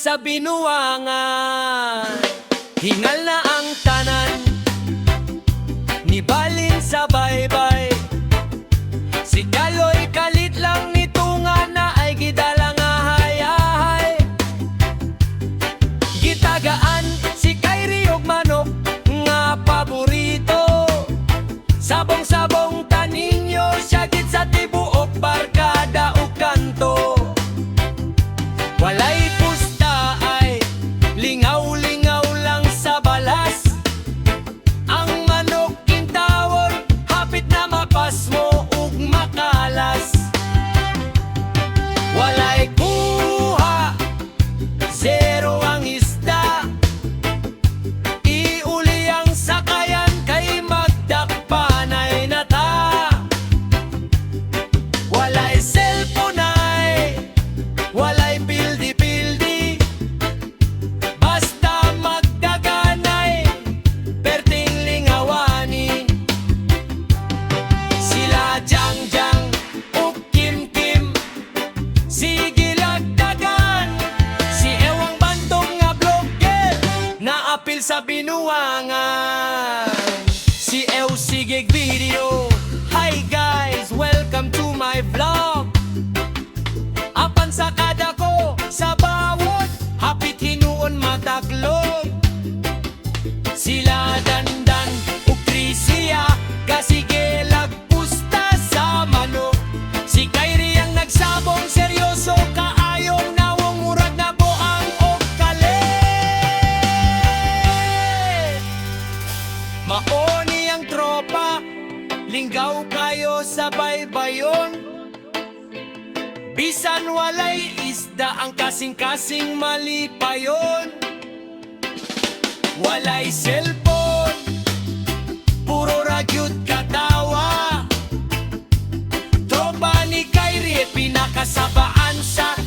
sa binuangan. Hingal na ang tanan ni balin sa baybay. Si Kaloy kalit lang nitunga na ay gidala nga hayahay. Gitagaan si Kyrie og manok nga paborito. Sabong-sabong taninyo siya gid sa tibuok barkada ug kanto. Walay pusta ay lingaw-lingaw lang sa balas. Ang manok kintawon hapit na mapasmo ug makalas. Walay kuha, zero ang isda. Iuli ang sakayan kay magdakpanay na ta. Walay cellphone ay, walay pildi-pildi. Basta magdaganay, perting lingawani. Sila Jangjang ug Kim-Kim, sige lagdagan. Si Ewang Bantong nga blogger, naapil sa binuangan. Si Ew sigig video, hi guys, welcome to my vlog. Apan sa kada ko sa bawod, hapit hinuon mataglog. Sila Dandan ug Trisia, kasige lagpusta sa manok. Si Kyrie ang nagsabong seryoso, kaayong nawong murag na buang og kalit. Maoni ang tropa, linggaw kayo sa baybayon. Bisan walay isda ang kasing-kasing malipayon. Walay cellphone, puro ragyot katawa. Tropa ni Kyrie pinakasabaan sa